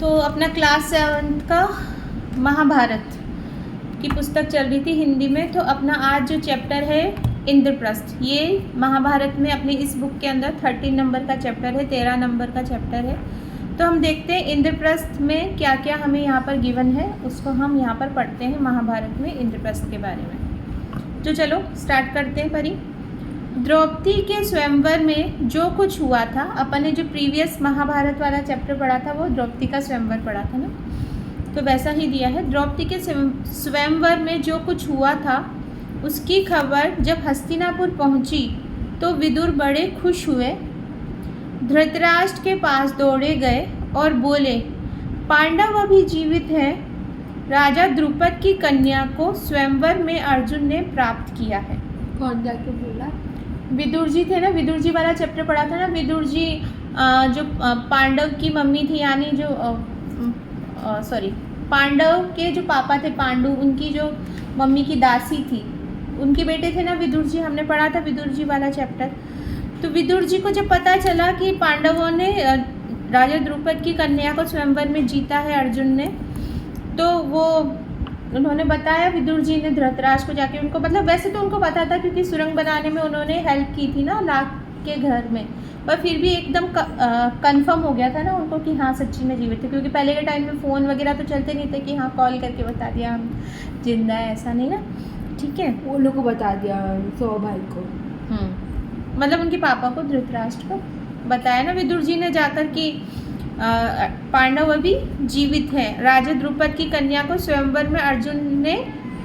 तो अपना क्लास 7 का महाभारत की पुस्तक चल रही थी हिंदी में। तो अपना आज जो चैप्टर है इंद्रप्रस्थ, ये महाभारत में अपनी इस बुक के अंदर 13 नंबर का चैप्टर है, 13 नंबर का चैप्टर है। तो हम देखते हैं इंद्रप्रस्थ में क्या क्या हमें यहाँ पर गिवन है, उसको हम यहाँ पर पढ़ते हैं महाभारत में इंद्रप्रस्थ के बारे में। तो चलो स्टार्ट करते हैं परी। द्रौपदी के स्वयंवर में जो कुछ हुआ था, अपन ने जो प्रीवियस महाभारत वाला चैप्टर पढ़ा था वो द्रौपदी का स्वयंवर पढ़ा था ना, तो वैसा ही दिया है। द्रौपदी के स्वयंवर में जो कुछ हुआ था उसकी खबर जब हस्तिनापुर पहुंची तो विदुर बड़े खुश हुए। धृतराष्ट्र के पास दौड़े गए और बोले, पांडव अभी जीवित हैं। राजा द्रुपद की कन्या को स्वयंवर में अर्जुन ने प्राप्त किया है। कौन जाके बोला? विदुर जी थे ना, विदुर जी वाला चैप्टर पढ़ा था ना। विदुर जी जो पांडव की मम्मी थी, यानी जो पांडव के जो पापा थे पांडु, उनकी जो मम्मी की दासी थी, उनके बेटे थे ना विदुर जी। हमने पढ़ा था विदुर जी वाला चैप्टर। तो विदुर जी को जब पता चला कि पांडवों ने राजा द्रुपद की कन्या को स्वयंवर में जीता है अर्जुन ने, तो वो उन्होंने बताया विदुर जी ने धृतराष्ट्र को जाके। उनको मतलब वैसे तो उनको पता था क्योंकि सुरंग बनाने में उन्होंने हेल्प की थी ना लाख के घर में, पर फिर भी एकदम कंफर्म हो गया था ना उनको कि हाँ सच्ची में जीवित थे। क्योंकि पहले के टाइम में फ़ोन वगैरह तो चलते नहीं थे कि हाँ कॉल करके बता दिया हम जिंदा है, ऐसा नहीं ना। ठीक है, वो लोग को बता दिया, सौ भाई को। मतलब उनके पापा को, धृतराष्ट्र को बताया ना विदुर जी ने जाकर कि पांडव अभी जीवित हैं। राजा द्रुपद की कन्या को स्वयंवर में अर्जुन ने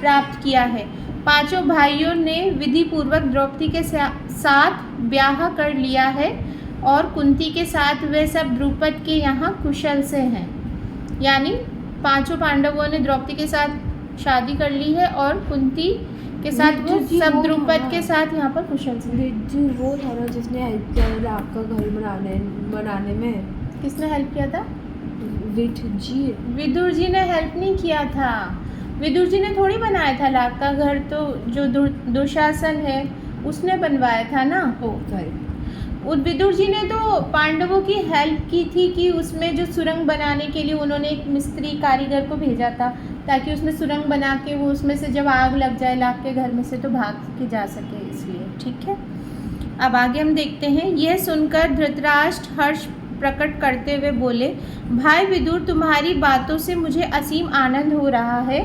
प्राप्त किया है। पांचों भाइयों ने विधि पूर्वक द्रौपदी के साथ ब्याह कर लिया है और कुंती के साथ वे सब द्रुपद के यहाँ कुशल से हैं। यानी पांचों पांडवों ने द्रौपदी के साथ शादी कर ली है और कुंती के साथ वो सब द्रुपद के साथ यहाँ पर कुशल से। विदुर वो था ना जिसने हेल्प किया लाख का घर बनाने में। किसने हेल्प किया था? विदुर जी ने हेल्प नहीं किया था। विदुर जी ने थोड़ी बनाया था लाख का घर, तो जो दुशासन है उसने बनवाया था ना। विदुर जी ने तो पांडवों की हेल्प की थी कि उसमें जो सुरंग बनाने के लिए उन्होंने एक मिस्त्री कारीगर को भेजा था ताकि उसमें सुरंग बना के वो उसमें से जब आग लग जाए लाख के घर में से तो भाग के जा सके, इसलिए। ठीक है, अब आगे हम देखते हैं। यह सुनकर धृतराष्ट्र हर्ष प्रकट करते हुए बोले, भाई विदुर, तुम्हारी बातों से मुझे असीम आनंद हो रहा है।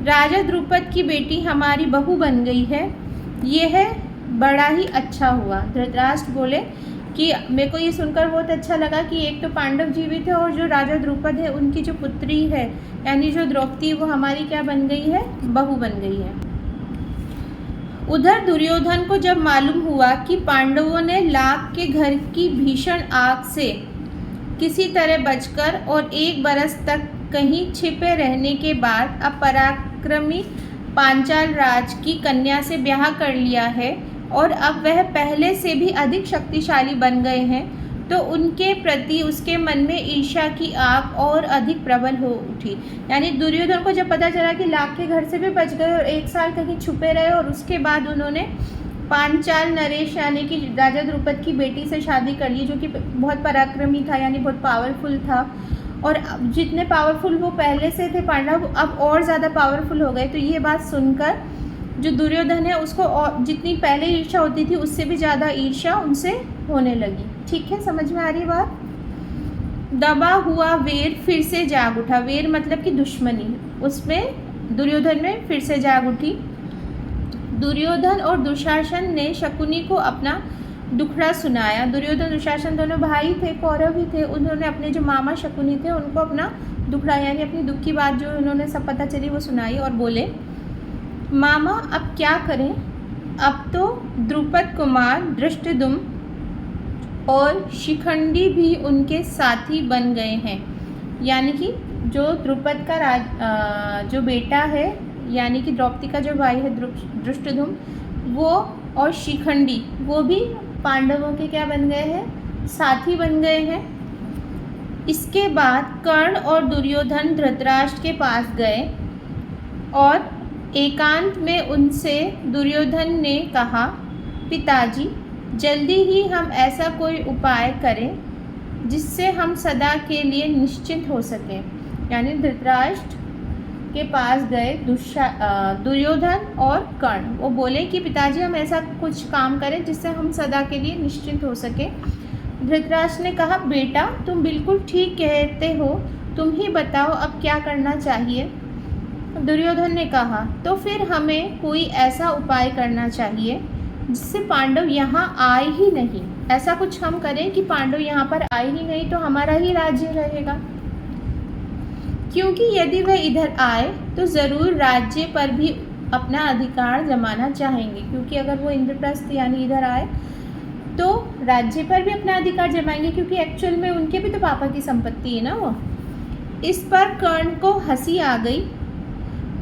राजा द्रुपद की बेटी हमारी बहू बन गई है, यह बड़ा ही अच्छा हुआ। धृतराष्ट्र बोले कि मेरे को ये सुनकर बहुत अच्छा लगा कि एक तो पांडव जीवित है और जो राजा द्रुपद है उनकी जो पुत्री है यानी जो द्रौपदी, वो हमारी क्या बन गई है? बहू बन गई है। उधर दुर्योधन को जब मालूम हुआ कि पांडवों ने लाख के घर की भीषण आग से किसी तरह बचकर और 1 बरस तक कहीं छिपे रहने के बाद अपराक्रमी पांचाल राज की कन्या से ब्याह कर लिया है और अब वह पहले से भी अधिक शक्तिशाली बन गए हैं, तो उनके प्रति उसके मन में ईर्ष्या की आग और अधिक प्रबल हो उठी। यानी दुर्योधन को जब पता चला कि लाख के घर से भी बच गए और 1 साल कहीं छुपे रहे और उसके बाद उन्होंने पांचाल नरेश यानी कि राजा द्रुपद की बेटी से शादी कर ली, जो कि बहुत पराक्रमी था यानी बहुत पावरफुल था, और जितने पावरफुल वो पहले से थे पांडव अब और ज़्यादा पावरफुल हो गए। तो ये बात सुनकर जो दुर्योधन है उसको और जितनी पहले ईर्ष्या होती थी उससे भी ज़्यादा ईर्ष्या उनसे होने लगी। ठीक है, समझ में आ रही बात? दबा हुआ वेर फिर से जाग उठा। वेर मतलब कि दुश्मनी, उसमें दुर्योधन में फिर से जाग उठी। दुर्योधन और दुशासन ने शकुनी को अपना दुखड़ा सुनाया। दुर्योधन दुशासन दोनों भाई थे, कौरव ही थे। उन्होंने अपने जो मामा शकुनी थे उनको अपना दुखड़ा यानी अपनी दुख की बात जो उन्होंने सब पता चली वो सुनाई और बोले, मामा अब क्या करें? अब तो द्रुपद कुमार धृष्टद्युम्न और शिखंडी भी उनके साथी बन गए हैं। यानी कि जो द्रुपद का जो बेटा है यानी कि द्रौपदी का जो भाई है धृष्टद्युम्न, वो और शिखंडी वो भी पांडवों के क्या बन गए हैं? साथी बन गए हैं। इसके बाद कर्ण और दुर्योधन धृतराष्ट्र के पास गए और एकांत में उनसे दुर्योधन ने कहा, पिताजी जल्दी ही हम ऐसा कोई उपाय करें जिससे हम सदा के लिए निश्चिंत हो सकें। यानी धृतराष्ट्र के पास गए दुर्योधन और कर्ण। वो बोले कि पिताजी हम ऐसा कुछ काम करें जिससे हम सदा के लिए निश्चिंत हो सके। धृतराष्ट्र ने कहा बेटा तुम बिल्कुल ठीक कहते हो, तुम ही बताओ अब क्या करना चाहिए। दुर्योधन ने कहा तो फिर हमें कोई ऐसा उपाय करना चाहिए जिससे पांडव यहाँ आए ही नहीं। ऐसा कुछ हम करें कि पांडव यहाँ पर आए ही नहीं, तो हमारा ही राज्य रहेगा। क्योंकि यदि वह इधर आए तो ज़रूर राज्य पर भी अपना अधिकार जमाना चाहेंगे। क्योंकि अगर वो इंद्रप्रस्थ यानी इधर आए तो राज्य पर भी अपना अधिकार जमाएंगे, क्योंकि एक्चुअल में उनके भी तो पापा की संपत्ति है ना वो। इस पर कर्ण को हंसी आ गई।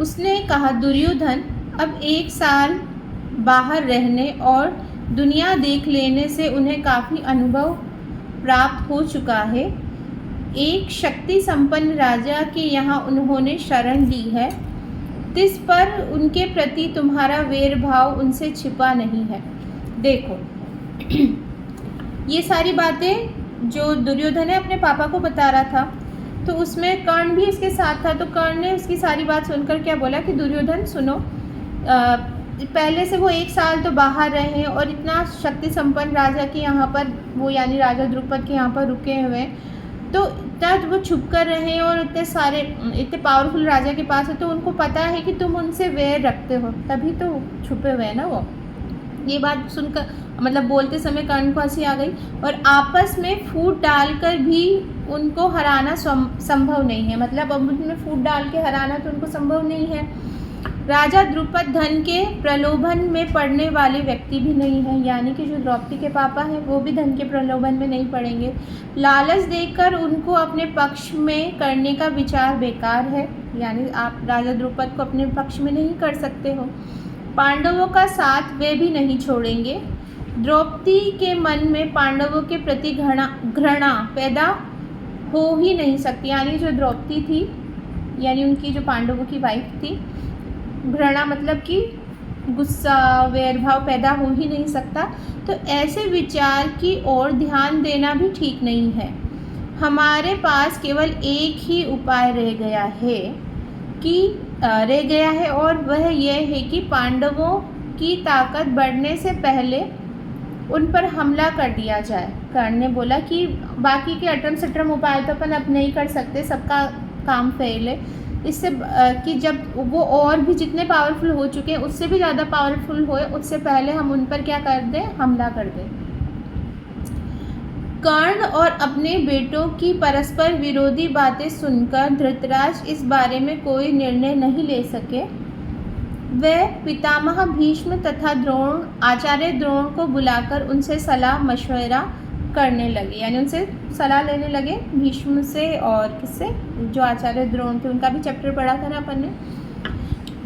उसने कहा दुर्योधन अब 1 साल बाहर रहने और दुनिया देख लेने से उन्हें काफ़ी अनुभव प्राप्त हो चुका है। एक शक्ति संपन्न राजा के यहाँ उन्होंने शरण ली है, तिस पर उनके प्रति तुम्हारा वैर भाव उनसे छिपा नहीं है। देखो ये सारी बातें जो दुर्योधन है अपने पापा को बता रहा था, तो उसमें कर्ण भी इसके साथ था। तो कर्ण ने उसकी सारी बात सुनकर क्या बोला कि दुर्योधन सुनो, पहले से वो 1 साल तो बाहर रहे और इतना शक्ति संपन्न राजा के यहाँ पर वो यानी राजा द्रुपद के यहाँ पर रुके हुए, तो इतना वो छुप कर रहे और इतने पावरफुल राजा के पास है, तो उनको पता है कि तुम उनसे वैर रखते हो, तभी तो छुपे हुए हैं ना वो। ये बात सुनकर मतलब बोलते समय कर्ण को हंसी आ गई और आपस में फूट डालकर भी उनको हराना संभव नहीं है। मतलब अब उनमें फूट डाल के हराना तो उनको संभव नहीं है। राजा द्रुपद धन के प्रलोभन में पड़ने वाले व्यक्ति भी नहीं है, यानी कि जो द्रौपदी के पापा हैं वो भी धन के प्रलोभन में नहीं पड़ेंगे। लालच देकर उनको अपने पक्ष में करने का विचार बेकार है, यानी आप राजा द्रुपद को अपने पक्ष में नहीं कर सकते हो। पांडवों का साथ वे भी नहीं छोड़ेंगे। द्रौपदी के मन में पांडवों के प्रति घृणा पैदा हो ही नहीं सकती, यानी जो द्रौपदी थी यानी उनकी जो पांडवों की वाइफ थी, घृणा मतलब कि गुस्सा वैरभाव पैदा हो ही नहीं सकता। तो ऐसे विचार की ओर ध्यान देना भी ठीक नहीं है। हमारे पास केवल एक ही उपाय रह गया है और वह यह है कि पांडवों की ताकत बढ़ने से पहले उन पर हमला कर दिया जाए। कर्ण ने बोला कि बाकी के अटरम सटरम उपाय तो अपन अब नहीं कर सकते, सबका काम फेल है। इससे कि जब वो और भी जितने पावरफुल हो चुके हैं उससे भी ज़्यादा पावरफुल होए, उससे पहले हम उन पर क्या कर दें, हमला कर दें। कर्ण और अपने बेटों की परस्पर विरोधी बातें सुनकर धृतराष्ट्र इस बारे में कोई निर्णय नहीं ले सके। वे पितामह भीष्म तथा आचार्य द्रोण को बुलाकर उनसे सलाह मशवरा करने लगे, यानी उनसे सलाह लेने लगे भीष्म से और किससे, जो आचार्य द्रोण थे, उनका भी चैप्टर पढ़ा था ना अपन ने।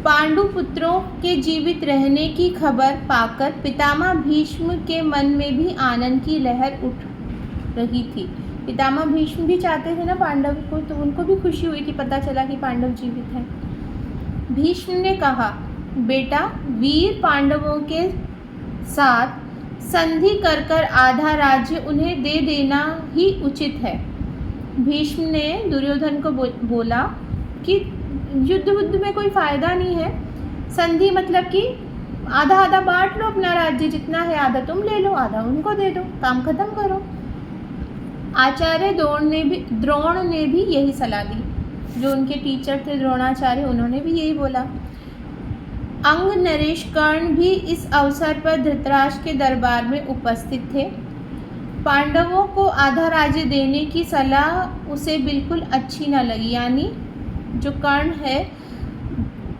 पांडु पुत्रों के जीवित रहने की खबर पाकर पितामह भीष्म के मन में भी आनंद की लहर उठ रही थी। पितामह भीष्म भी चाहते थे ना पांडव को, तो उनको भी खुशी हुई कि पता चला कि पांडव जीवित हैं। भीष्म ने कहा बेटा वीर पांडवों के साथ संधि कर आधा राज्य उन्हें दे देना ही उचित है। भीष्म ने दुर्योधन को बोला कि युद्ध में कोई फ़ायदा नहीं है, संधि मतलब कि आधा आधा बांट लो अपना राज्य, जितना है आधा तुम ले लो आधा उनको दे दो, काम खत्म करो। आचार्य द्रोण ने भी यही सलाह दी, जो उनके टीचर थे द्रोणाचार्य, उन्होंने भी यही बोला। अंग नरेश कर्ण भी इस अवसर पर धृतराष्ट्र के दरबार में उपस्थित थे। पांडवों को आधा राज्य देने की सलाह उसे बिल्कुल अच्छी न लगी, यानी जो कर्ण है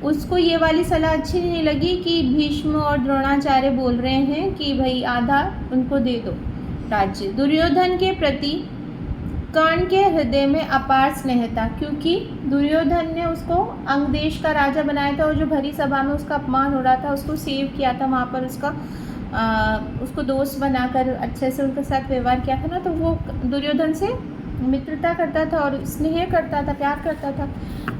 उसको ये वाली सलाह अच्छी नहीं लगी कि भीष्म और द्रोणाचार्य बोल रहे हैं कि भाई आधा उनको दे दो राज्य। दुर्योधन के प्रति कर्ण के हृदय में अपार स्नेह था, क्योंकि दुर्योधन ने उसको अंग देश का राजा बनाया था और जो भरी सभा में उसका अपमान हो रहा था उसको सेव किया था, वहाँ पर उसको दोस्त बनाकर अच्छे से उनके साथ व्यवहार किया था ना, तो वो दुर्योधन से मित्रता करता था और स्नेह करता था, प्यार करता था।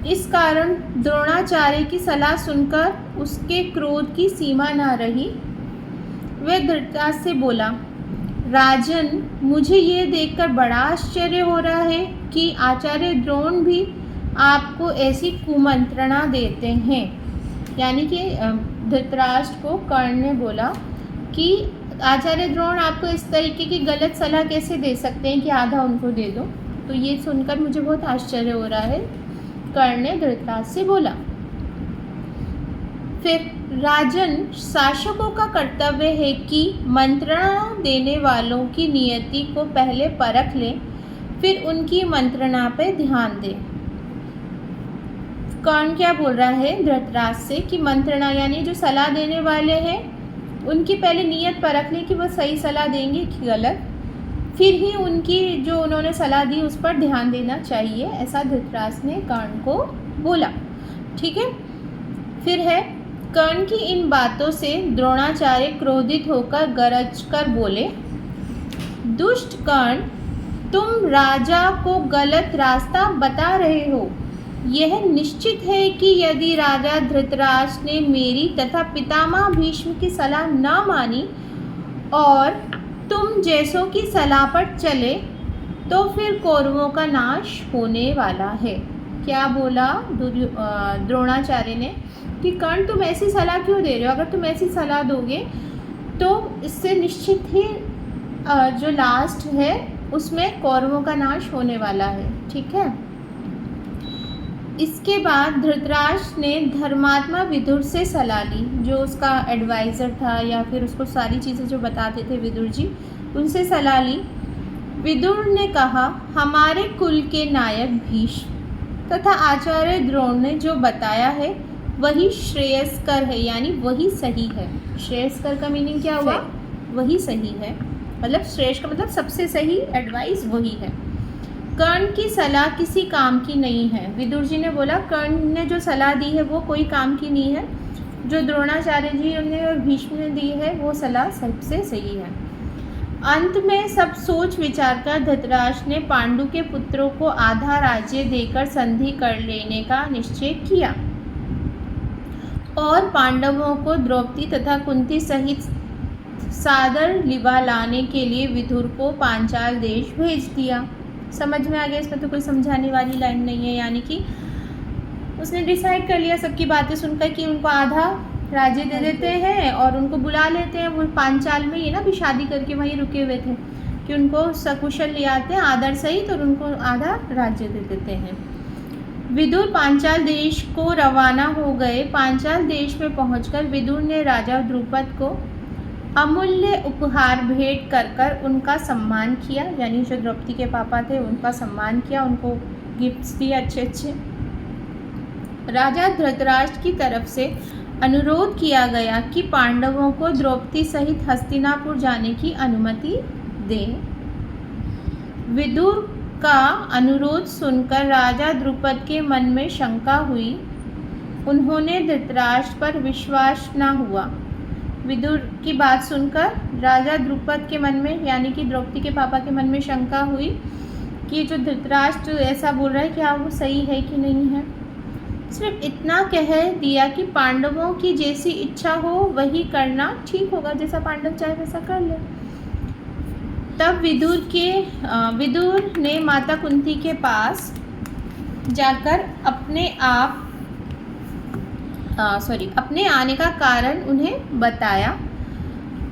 इस कारण द्रोणाचार्य की सलाह सुनकर उसके क्रोध की सीमा ना रही। वह धृतराष्ट्र से बोला राजन, मुझे ये देखकर बड़ा आश्चर्य हो रहा है कि आचार्य द्रोण भी आपको ऐसी कुमंत्रणा देते हैं। यानी कि धृतराष्ट्र को कर्ण ने बोला कि आचार्य द्रोण आपको इस तरीके की गलत सलाह कैसे दे सकते हैं कि आधा उनको दे दो। तो ये सुनकर मुझे बहुत आश्चर्य हो रहा है, कर्ण ने धृतराष्ट्र से बोला। फिर राजन, शासकों का कर्तव्य है कि मंत्रणा देने वालों की नियति को पहले परख लें, फिर उनकी मंत्रणा पर ध्यान दें। कर्ण क्या बोल रहा है धृतराष्ट्र से कि मंत्रणा यानी जो सलाह देने वाले हैं उनकी पहले नियत परख लें कि वो सही सलाह देंगे कि गलत, फिर ही उनकी जो उन्होंने सलाह दी उस पर ध्यान देना चाहिए। ऐसा धृतराष्ट्र ने कर्ण को बोला। ठीक है। फिर है, कर्ण की इन बातों से द्रोणाचार्य क्रोधित होकर गरज कर बोले, दुष्ट कर्ण, तुम राजा को गलत रास्ता बता रहे हो। यह निश्चित है कि यदि राजा धृतराष्ट्र ने मेरी तथा पितामह भीष्म की सलाह न मानी और तुम जैसों की सलाह पर चले तो फिर कौरवों का नाश होने वाला है। क्या बोला द्रोणाचार्य ने कि कर्ण, तुम ऐसी सलाह क्यों दे रहे हो? अगर तुम ऐसी सलाह दोगे तो इससे निश्चित ही जो लास्ट है उसमें कौरवों का नाश होने वाला है। ठीक है। इसके बाद धृतराष्ट्र ने धर्मात्मा विदुर से सलाह ली, जो उसका एडवाइज़र था या फिर उसको सारी चीज़ें जो बताते थे विदुर जी, उनसे सलाह ली। विदुर ने कहा, हमारे कुल के नायक भीष्म तथा आचार्य द्रोण ने जो बताया है वही श्रेयस्कर है, यानी वही सही है। श्रेयस्कर का मीनिंग क्या हुआ? वही सही है, मतलब श्रेष्ठ का मतलब सबसे सही एडवाइस वही है। कर्ण की सलाह किसी काम की नहीं है। विदुर जी ने बोला कर्ण ने जो सलाह दी है वो कोई काम की नहीं है, जो द्रोणाचार्य जी ने और भीष्म ने दी है वो सलाह सबसे सही है। अंत में सब सोच विचार कर धृतराष्ट्र ने पांडु के पुत्रों को आधा राज्य देकर संधि कर लेने का निश्चय किया और पांडवों को द्रौपदी तथा कुंती सहित सादर लिवा लाने के लिए विदुर को पांचाल देश भेज दिया। समझ में आ गया? इसमें तो कोई समझाने वाली लाइन नहीं है। यानी कि उसने डिसाइड कर लिया सबकी बातें सुनकर कि उनको आधा राज्य दे देते हैं और उनको बुला लेते हैं। वो पांचाल में ही ना भी शादी करके वहीं रुके हुए थे कि उनको सकुशल ले आते हैं आदर सहित और उनको आधा राज्य दे देते हैं। विदुर पांचाल देश को रवाना हो गए। पांचाल देश में पहुंचकर विदुर ने राजा द्रुपद को अमूल्य उपहार भेंट कर उनका सम्मान किया, यानी जो द्रौपदी के पापा थे उनका सम्मान किया, उनको गिफ्ट्स दिए अच्छे अच्छे। राजा धृतराष्ट्र की तरफ से अनुरोध किया गया कि पांडवों को द्रौपदी सहित हस्तिनापुर जाने की अनुमति दें। विदुर का अनुरोध सुनकर राजा द्रुपद के मन में शंका हुई। उन्होंने धृतराष्ट्र पर विश्वास न हुआ। विदुर की बात सुनकर राजा द्रुपद के मन में, यानी कि द्रौपदी के पापा के मन में शंका हुई कि जो धृतराष्ट्र ऐसा बोल रहा है क्या वो सही है कि नहीं है। सिर्फ इतना कह दिया कि पांडवों की जैसी इच्छा हो वही करना ठीक होगा, जैसा पांडव चाहे वैसा कर ले। तब विदुर ने माता कुंती के पास जाकर अपने आने का कारण उन्हें बताया।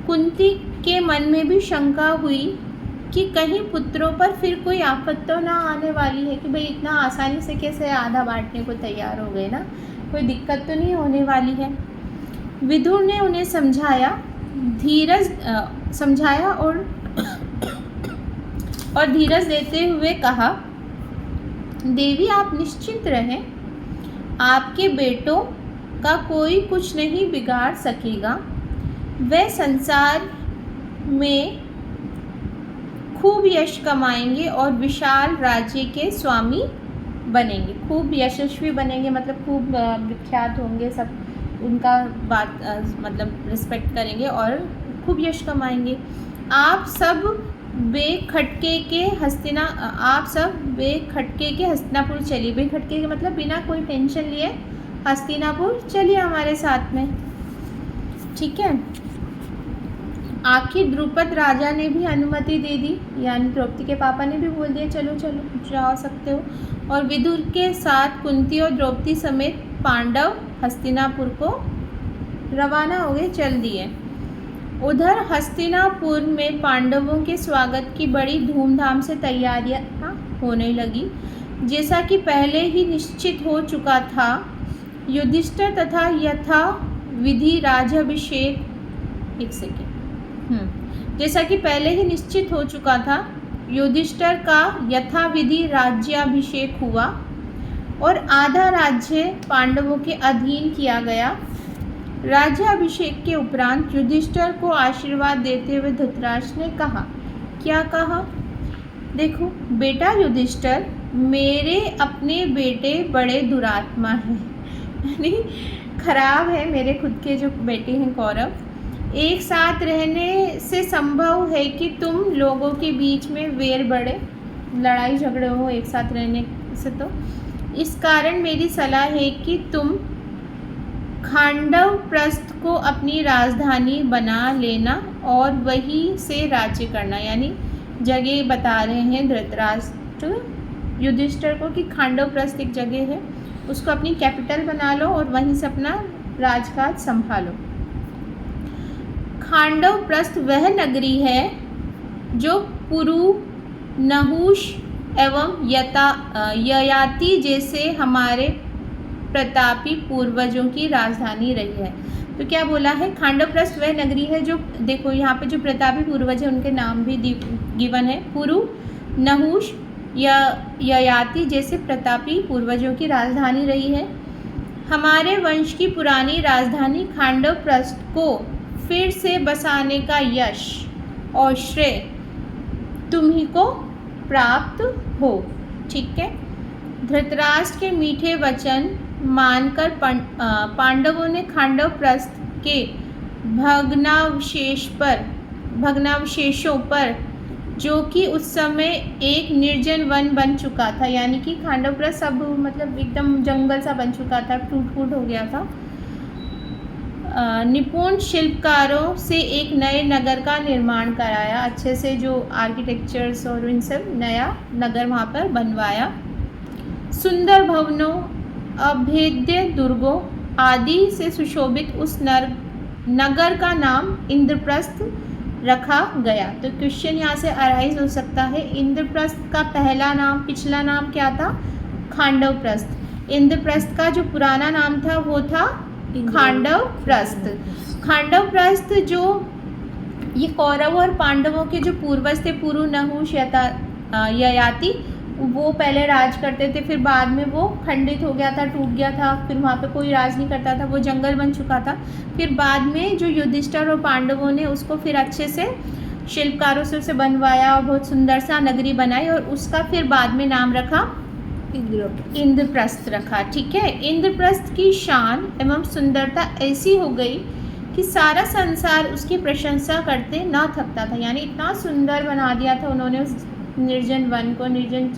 कुंती के मन में भी शंका हुई कि कहीं पुत्रों पर फिर कोई आफत तो ना आने वाली है कि भाई इतना आसानी से कैसे आधा बांटने को तैयार हो गए ना, कोई दिक्कत तो नहीं होने वाली है। विदुर ने उन्हें समझाया और धीरज देते हुए कहा, देवी आप निश्चिंत रहें, आपके बेटों का कोई कुछ नहीं बिगाड़ सकेगा। वे संसार में खूब यश कमाएंगे और विशाल राज्य के स्वामी बनेंगे। खूब यशस्वी बनेंगे मतलब खूब विख्यात होंगे, सब उनका बात मतलब रिस्पेक्ट करेंगे और खूब यश कमाएंगे। आप सब बेखटके के हस्तिनापुर चलिए। बेखटके के मतलब बिना कोई टेंशन लिए हस्तिनापुर चलिए हमारे साथ में। ठीक है। आखिर द्रुपद राजा ने भी अनुमति दे दी, यानी द्रौपदी के पापा ने भी बोल दिया चलो चलो जा सकते हो। और विदुर के साथ कुंती और द्रौपदी समेत पांडव हस्तिनापुर को रवाना हो गए, चल दिए। उधर हस्तिनापुर में पांडवों के स्वागत की बड़ी धूमधाम से तैयारियां होने लगी। जैसा कि पहले ही निश्चित हो चुका था, युधिष्ठिर तथा यथा विधि राज्याभिषेक जैसा कि पहले ही निश्चित हो चुका था, युधिष्ठिर का यथाविधि राज्याभिषेक हुआ और आधा राज्य पांडवों के अधीन किया गया। राज्याभिषेक के उपरांत युधिष्ठिर को आशीर्वाद देते हुए धृतराष्ट्र ने कहा, क्या कहा? देखो बेटा युधिष्ठिर, मेरे अपने बेटे बड़े दुरात्मा हैं, यानी खराब है। मेरे खुद के जो बेटे हैं कौरव, एक साथ रहने से संभव है कि तुम लोगों के बीच में वेर बढ़े, लड़ाई झगड़े हो एक साथ रहने से। तो इस कारण मेरी सलाह है कि तुम खांडव प्रस्थ को अपनी राजधानी बना लेना और वहीं से राज्य करना। यानी जगह बता रहे हैं धृतराष्ट्र युधिष्ठिर को कि खांडव प्रस्थ एक जगह है, उसको अपनी कैपिटल बना लो और वहीं से अपना राजकाज संभालो। खांडव प्रस्थ वह नगरी है जो पुरु, नहुष एवं ययाति जैसे हमारे प्रतापी पूर्वजों की राजधानी रही है। तो क्या बोला है? खांडव प्रस्थ वह नगरी है जो, देखो यहाँ पे जो प्रतापी पूर्वज है उनके नाम भी गिवन है, पुरु, नहुष, ययाति जैसे प्रतापी पूर्वजों की राजधानी रही है। हमारे वंश की पुरानी राजधानी खांडव प्रस्थ को फिर से बसाने का यश और श्रेय तुम ही को प्राप्त हो। ठीक है। धृतराष्ट्र के मीठे वचन मानकर पांडवों ने खांडव प्रस्थ के भग्नावशेषों पर, जो कि उस समय एक निर्जन वन बन चुका था, यानी कि खांडव प्रस्थ सब मतलब एकदम जंगल सा बन चुका था, टूट फूट हो गया था, निपुण शिल्पकारों से एक नए नगर का निर्माण कराया। अच्छे से जो आर्किटेक्चर्स और इन सब नया नगर वहाँ पर बनवाया। सुंदर भवनों, अभेद्य दुर्गों आदि से सुशोभित उस नगर का नाम इंद्रप्रस्थ रखा गया। तो क्वेश्चन यहाँ से अराइज हो सकता है, इंद्रप्रस्थ का पहला नाम, पिछला नाम क्या था? खांडव प्रस्थ। इंद्रप्रस्थ का जो पुराना नाम था वो था खांडव प्रस्थ। खांडव प्रस्थ जो ये कौरव और पांडवों के जो पूर्वज थे, पुरु, नहुष, ययाति, वो पहले राज करते थे, फिर बाद में वो खंडित हो गया था, टूट गया था, फिर वहाँ पे कोई राज नहीं करता था, वो जंगल बन चुका था। फिर बाद में जो युधिष्ठिर और पांडवों ने उसको फिर अच्छे से शिल्पकारों से उसे बनवाया और बहुत सुंदर सा नगरी बनाई और उसका फिर बाद में नाम रखा इंद्रप्रस्थ रखा। ठीक है। इंद्रप्रस्थ की शान एवं सुंदरता ऐसी हो गई कि सारा संसार उसकी प्रशंसा करते ना थकता था। यानी इतना सुंदर बना दिया था उन्होंने उस निर्जन वन को, निर्जन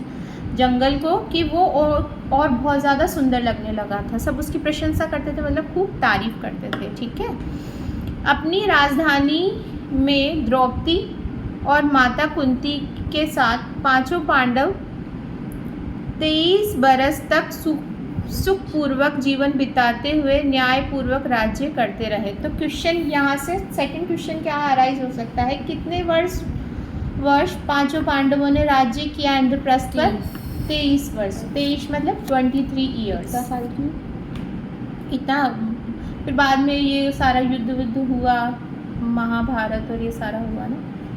जंगल को, कि वो और बहुत ज़्यादा सुंदर लगने लगा था। सब उसकी प्रशंसा करते थे, मतलब खूब तारीफ करते थे। ठीक है। अपनी राजधानी में द्रौपदी और माता कुंती के साथ पांचों पांडव 23 बरस तक सुखपूर्वक जीवन बिताते हुए न्यायपूर्वक राज्य करते रहे। तो क्वेश्चन यहाँ से सेकंड क्वेश्चन क्या अराइज हो सकता है, कितने वर्ष पांचों पांडवों ने राज्य किया इंद्रप्रस्थ पर? 23 वर्ष। 23 मतलब 23 ईयर्स। इतना। फिर बाद में ये सारा युद्ध हुआ, महाभारत और ये सारा हुआ ना,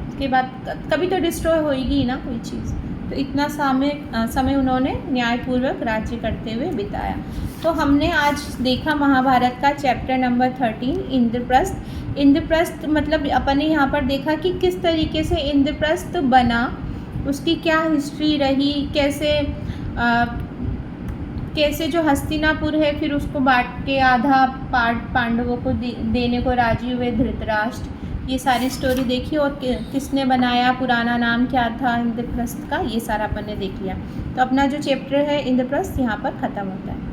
उसके बाद कभी तो डिस्ट्रॉय होएगी ना कोई चीज़। तो इतना समय उन्होंने न्यायपूर्वक राज्य करते हुए बिताया। तो हमने आज देखा महाभारत का चैप्टर नंबर 13 इंद्रप्रस्थ। इंद्रप्रस्थ मतलब अपन ने यहाँ पर देखा कि किस तरीके से इंद्रप्रस्थ बना, उसकी क्या हिस्ट्री रही, कैसे जो हस्तिनापुर है फिर उसको बांट के आधा पार्ट पांडवों को देने को राजी हुए धृतराष्ट्र। ये सारी स्टोरी देखी और किसने बनाया, पुराना नाम क्या था इंद्रप्रस्थ का, ये सारा अपन ने देख लिया। तो अपना जो चैप्टर है इंद्रप्रस्थ यहाँ पर ख़त्म होता है।